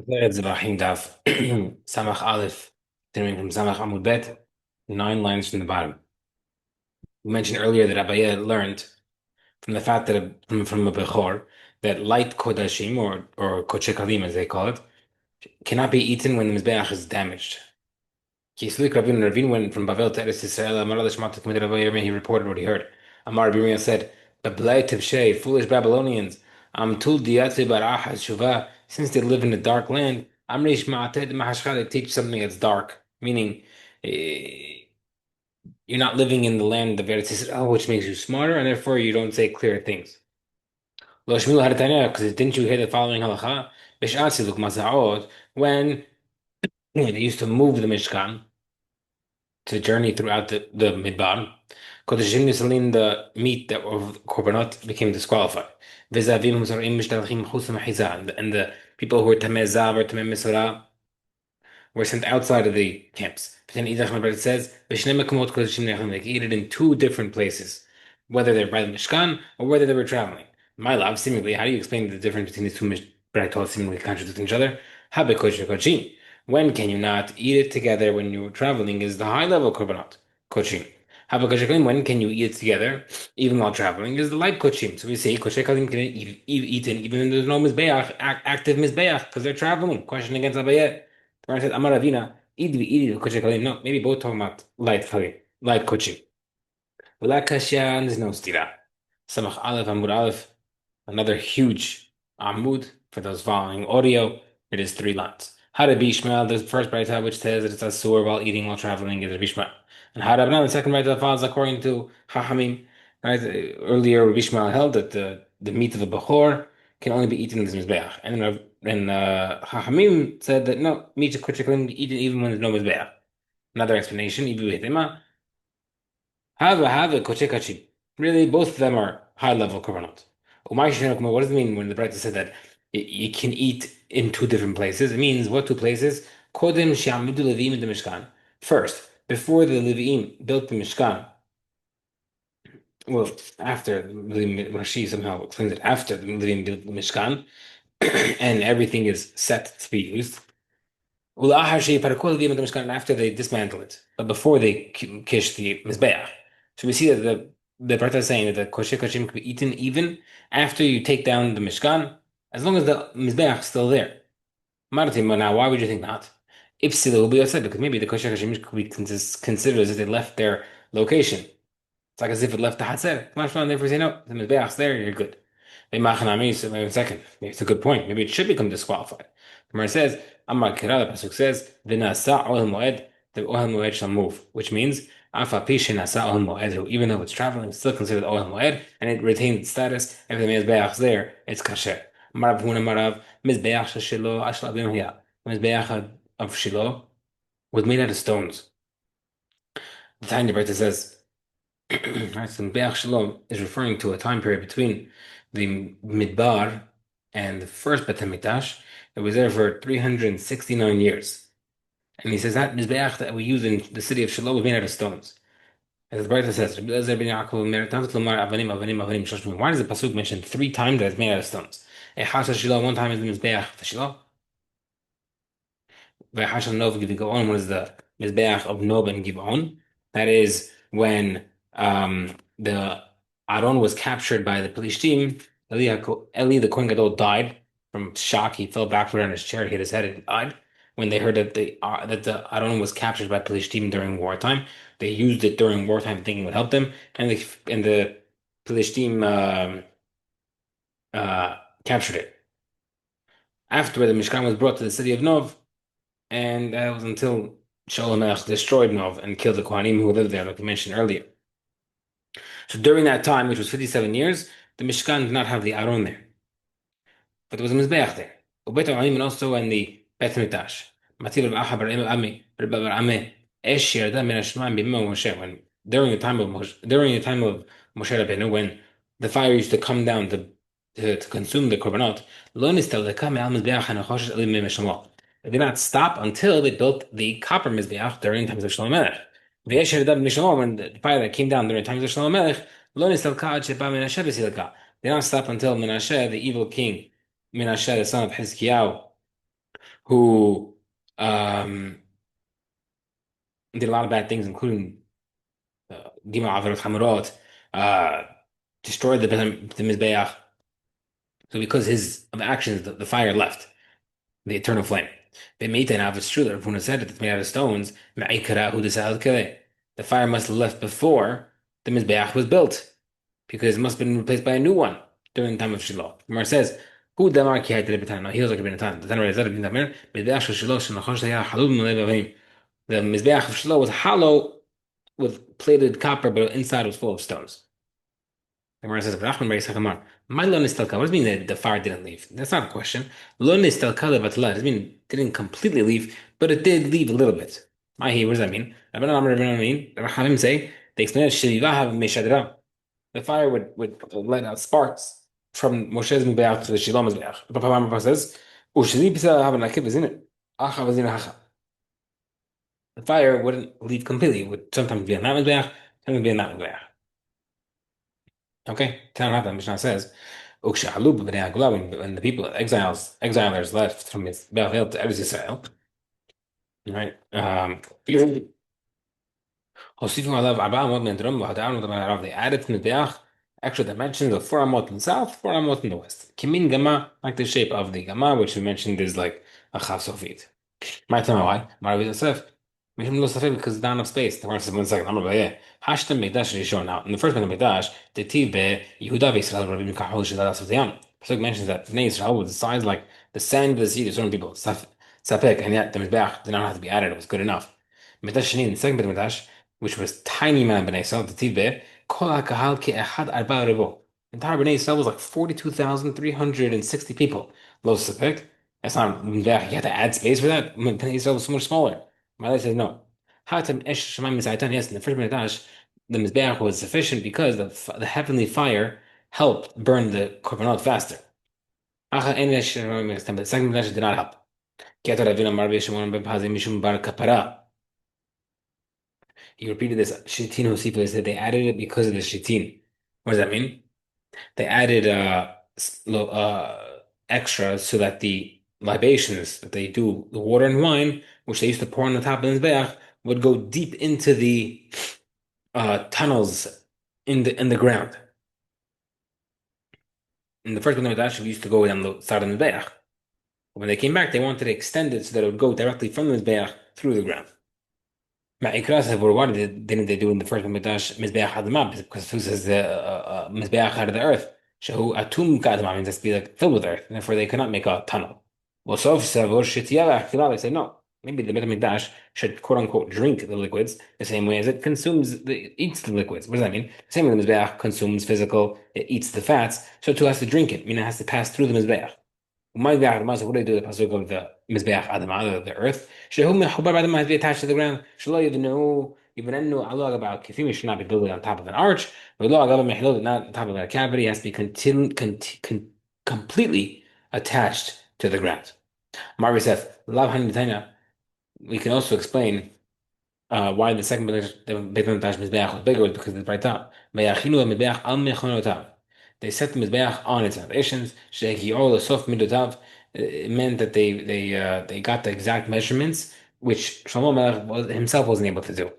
Zevahim Daf, Samach Aleph, continuing from Samach Amud Bet, 9 lines from the bottom. We mentioned earlier that Abaye learned from the fact that from a Bechor that light kodashim or kochekalim as they call it cannot be eaten when the mizbeach is damaged. Kislik Rabin Ravin went from Bavel to Eretz Yisrael. Amar Lishmat committed Abaye. He reported what he heard. Amar Birmiya said, "Bablei Tibshay, foolish Babylonians. Tul Diatze Barach Shuvah. Since they live in a dark land, Amrish Ma'ated Mahashcha, they teach something that's dark, meaning you're not living in the land of Eretz Yisrael, which makes you smarter, and therefore you don't say clear things. Lo Shmilu Hadatanya, because didn't you hear the following halacha? Bish'atzi Luk Mazaot, when they used to move the Mishkan to journey throughout the Midbar. Kodashim Nisalim, the meat that of korbanot became disqualified. V'zavim Husarim Mishtalchim Chusam Hizah, and the people who were Tameh Zav or Tameh Misra were sent outside of the camps. But then Idach Mabret says, "B'shnei mekomot kodashim nechem," they eat it in two different places, whether they're by the Mishkan or whether they were traveling. My love, seemingly, how do you explain the difference between these two Braitot seemingly contradicting each other? Habe kosher kodshim. When can you not eat it together when you're traveling is the high level korbanot, kochim. Habe kosher kalim, when can you eat it together even while traveling is the light kochim. So we say kosher kalim can eat it even when there's no mizbeach, active mizbeach, because they're traveling. Question against Abayet. The Gemara says, Amar Ravina, idvi kosher kalim. No, maybe both talking about light kalim, light kochim. Without kashan, there's no stira. Samach Aleph, Amud Aleph, another huge Amud for those following audio. It is 3 lines. How to Bishmael, the first Braita which says that it's asur while eating while traveling is a Bishmael. And how to Abna, the second Braita follows according to Chachamim. Right? Earlier, Bishmael held that the meat of a Bechor can only be eaten in the Mizbeach. And Chachamim said that no, meat of Kutcher can be eaten even when there's no Mizbeach. Another explanation, have a kochekachim. Really, both of them are high level korbanot. What does it mean when the Brayta said that you can eat in two different places? It means what two places? Kodem she'amidu leviim in the Mishkan. First, before the Leviim built the Mishkan, well, after Rashi somehow explains it after the Leviim built the Mishkan, and everything is set to be used. After they dismantle it, but before they kish the Mizbeach. So we see that the Brata is saying that the kosher kashim can be eaten even after you take down the Mishkan, as long as the Mizbeach is still there. Now, why would you think not? If still will be outside, because maybe the kosher kashim could be considered as if they left their location. It's like as if it left the Hatzer. Mashman, therefore say no, the Mizbeach's there, you're good. Maybe wait a second. Maybe it's a good point. Maybe it should become disqualified. The Gemara says, Amar Kira, the Pasuk says, V'nasa ohel moed, the ohel moed shall move, which means, Afa pishin nasa ohel moed, even though it's traveling, it's still considered ohel moed, and it retains its status. If the Mizbeach's there, it's kasher. Marav huna marav, Mizbeach shelo ashla b'mhiya. The Mizbeach of Shiloh was made out of stones. The Tanya Berta says, right, so Be'ach Shalom is referring to a time period between the Midbar and the first Bet HaMikdash. It was there for 369 years. And he says that Mizbeach that we use in the city of Shiloh was made out of stones. As the Brayta says, why does the Pasuk mention 3 times that it's made out of stones? Shiloh, one time is the Mizbeach of Shiloh. V'hashal Nov Givon, what is the Mizbeach of Nob and Givon? That is when the Aaron was captured by the Pelishtim. Eli the Kohen Gadol died from shock. He fell backward on his chair, hit his head, and died. When they heard that the Aaron was captured by Pelishtim during wartime, they used it during wartime, thinking it would help them, and the Pelishtim captured it. Afterward, the Mishkan was brought to the city of Nov, and that was until Shaul HaMelech destroyed Nov and killed the Kohanim who lived there, like we mentioned earlier. So during that time, which was 57 years, the Mishkan did not have the Aron there. But there was a Mizbeach there. Ubet HaOlim, and also in the Bet HaMikdash. Matil Rav Acha bar Ami, Rabbi bar Ame, Esh Yerda min Hashemayim b'Yimei Moshe, when during the time of Moshe Rabbeinu, when the fire used to come down to consume the korbanot, Lo nistaleka me'al Mizbeach hanachoshes elim me'Shlomo. They did not stop until they built the copper Mizbeach during the times of Shlomo Melech. V'yesh Yerda min Shlomo, when the fire that came down during the times of Shlomo Melech, Lo nistaleka ad sheba Menashe b'silka. They did not stop until Menashe, the evil king, Menashe, the son of Hizkiyahu, who um, did a lot of bad things, including Dima Averot Hamarot, uh, destroyed the Mizbeach. So because his of actions, the fire left, the eternal flame. B'meita, now if it's true that Ravuna said it, it's made out of stones, ma'ikara hu desal kele. The fire must have left before the Mizbeach was built, because it must have been replaced by a new one during the time of Shiloh. Gemara says, "Who damar ki hayte lebetan?" No, he was like a benatan. The Tanur said, "Ibn Tamir, Mizbeach shel Shiloh shenochosh hayah halul min levavim." The Mizbeach of Shiloh was hollow with plated copper, but inside was full of stones. The Gemara says, "Rachman Bar Yisach Amar, my lo nistalka." What does it mean that the fire didn't leave? That's not a question. Lo nistalka levatla. Does it mean it didn't completely leave, but it did leave a little bit? Mahi, what does that mean? Rabbanan Amar Rabbanan mean. The Rachamim say they explain it. Shelivahav meshadra. The fire would let out sparks from Moshe's Mizbeach to the Shiloh Mizbeach. The Papa says, "Ushli bisa have an akiv is in it. Acha v'zin hacha." The fire wouldn't leave completely. It would sometimes be a that Mizbeach, sometimes be a that Mizbeach. Okay, Tanakh, the Mishnah says, "Ukshahalu b'nei Hagla," when the people exilers left from Babel to Eretz Israel, right? Hosifim alav arba amot min drum v'hadar amot min harav. They added to the Mizbeach extra dimensions of 4 amot in the south, 4 amot in the west. Kimin gama, like the shape of the gama, which we mentioned is like a chaf sofit. My time, why? Marav Yosef. Mishum lo safek because it's not enough space. The Gemara says 1 second. I'm gonna say Hashtem Mikdash Rishon. Now, in the first Mikdash, the Tiv Yehuda Yisrael Rabbi Mikahol Sheladas of the Yam. Pasuk mentions that Bnei Israel was the size like the sand of the sea to certain people. Safek, and yet the Mizbeach did not have to be added. It was good enough. Mikdash Shani, the second Mikdash, which was tiny man Bnei Israel, the Tiv Kol HaKahal Ke'ehad Arba Rebo. The entire Bnei Israel was like 42,360 people. Lo Safek. That's not Mizbeach. You have to add space for that. Bnei Israel was so much smaller. Malay says no. Hatem Esh Shemaim Misaitan. Yes, in the first Mikdash, the Mizbeach was sufficient because the heavenly fire helped burn the korbanot faster. Acha Ein Esh Shemaim Misaitan. But the second Mikdash did not help. Ki ata Ravina Mar Shimon ben Pazi Mishum Bar Kapara. He repeated this Shitin Hosifa. He said they added it because of the Shitin. What does that mean? They added extra so that the libations that they do, the water and wine, which they used to pour on the top of the Mizbeach, would go deep into the tunnels in the ground. In the first one, we used to go down the side of the Mizbeach. When they came back, they wanted to extend it so that it would go directly from the Mizbeach through the ground. Ma'ikra said, well, why didn't they do in the first Mikdash Mizbeach Adamah? Because who says the Mizbeach out of the earth? Shehu Atum Kadamah means that's to be like filled with earth, and therefore they cannot make a tunnel. Well, Sof Savor Shitiyah they say no. Maybe the Beit HaMikdash should quote unquote drink the liquids the same way as it eats the liquids. What does that mean? The same way the Mizbeach consumes physical, it eats the fats, so too has to drink it, meaning it has to pass through the Mizbeach. What do they do with the pasuk of the Mizbeach Adamah, the earth? Shehu mechubar b'adamah has to be attached to the ground. Shelo yivnenu alog about kifim should not be built on top of an arch. V'lo agav mechilot not on top of a cavity. It has to be completely attached to the ground. Marvi says, Lav Hanitanya. We can also explain why the second Beit HaMikdash Mizbeach was bigger was because of the Braita. V'yachinu Mizbeach al mechonotav. They set the Mizbeach on its foundations. Shekiol Sof Midotav. It meant that they got the exact measurements, which Shlomo Melech himself wasn't able to do.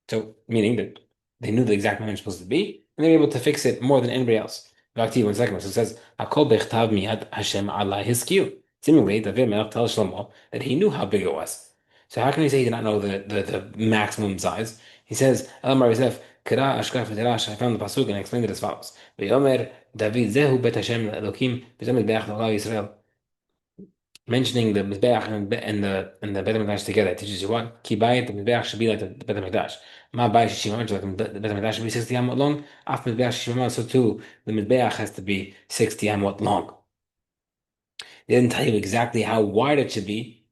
So, meaning that they knew the exact measurement was supposed to be, and they were able to fix it more than anybody else. Back 1 second. So it says, "Hakol bechtav miyad Hashem Allah hiskiu." Seemingly, David Melech tells Shlomo that he knew how big it was. So how can he say he did not know the maximum size? He says, "El Mar Yosef, Kira Ashkaf Dirash." I found the pasuk and I explained it as follows: "V'yomer David Zehu Bet Hashem Elokim B'zem Mizbeach L'Olam Yisrael." Mentioning the Mizbeach and the Beit HaMikdash together it teaches you what? Ki Bayit, the Mizbeach should be like the Beit HaMikdash. Ma Bayit Shishim like the Beit HaMikdash should be 60 amot long. Af Mizbeach Shishim so too, the Mizbeach has to be 60 amot long. They didn't tell you exactly how wide it should be.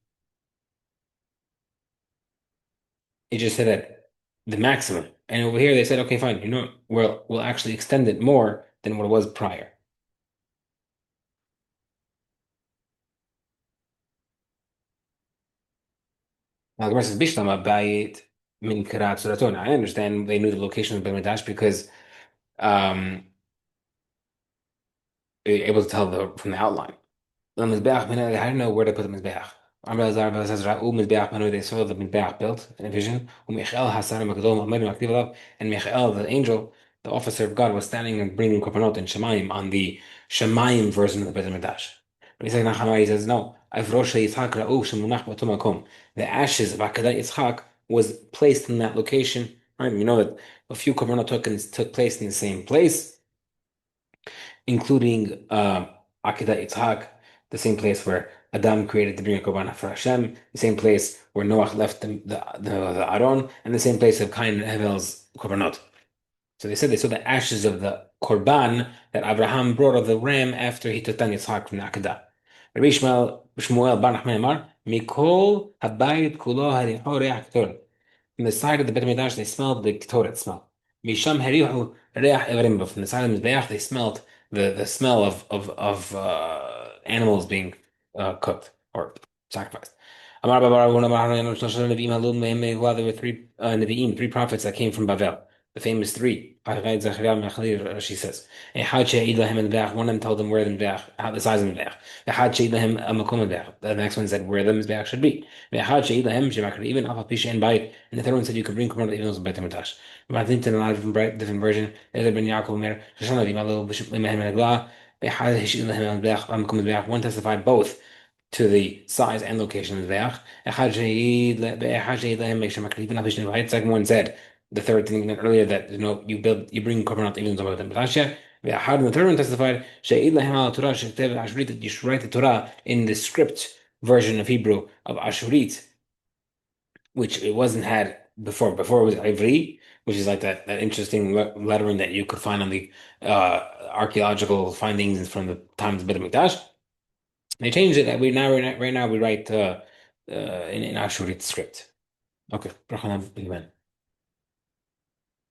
It just said that the maximum. And over here they said, okay, fine, we'll actually extend it more than what it was prior. Now the rest is Bishlama Bayit Min Kirat Suraton. I understand they knew the location of Beit HaMikdash because um they were able to tell from the outline. The Mizbeach, I didn't know where to put the Mizbeach. Amr Zar says Ra'u Mizbeach Manu, they saw the Mizbeach built in a vision. Michael Hassan Magdom Ahmed Maktiv, and Michael, the angel, the officer of God, was standing and bringing korbanot in Shemaim on the Shemaim version of the Bet HaMikdash. But he says, Nachamai, he says, no. Avrosha Yitzhak Ra'u Shemunach B'Otom Makom. The ashes of Akedah Yitzhak was placed in that location. Right? You know that a few korbanot took place in the same place, including Akedah Yitzhak, the same place where Adam created the bring a korban for Hashem, the same place where Noach left the Aron, and the same place of Cain and Abel's korbanot. So they said they saw the ashes of the korban that Abraham brought of the ram after he took down Yitzhak from the Akedah. Rabbi Shmuel bar Nachman Amar, Mikol habayit kulo hariho reach Torah. From the side of the Beit HaMikdash, they smelled the Torah smell. Misham harihu reach Evarim, but from the side of the Mizbeach, they smelled the smell of animals being cooked or sacrificed. Amar Babar, one of our Nevi'im Halum Mehem, there were three Nevi'im, three prophets that came from Bavel. The famous three, she says. One of them told them where the Mizbeach, how the size of the Mizbeach. The next one said where the Mizbeach should be. Even and the third one said you could bring Korban even though it was Beit HaMikdash. But I think in a lot of different version, there's been Yaakov Omer, one testified both to the size and location of the Mizbeach. Second one said the third thing earlier that you bring korbanot even though the Mizbeach. And the third one testified that you should write the Torah in the script version of Hebrew of Ashurit, which it wasn't had before. Before it was Ivri, which is like that interesting lettering that you could find on the archaeological findings from the times of Beit HaMikdash. They changed it that we now right now we write in Ashurit script. Okay.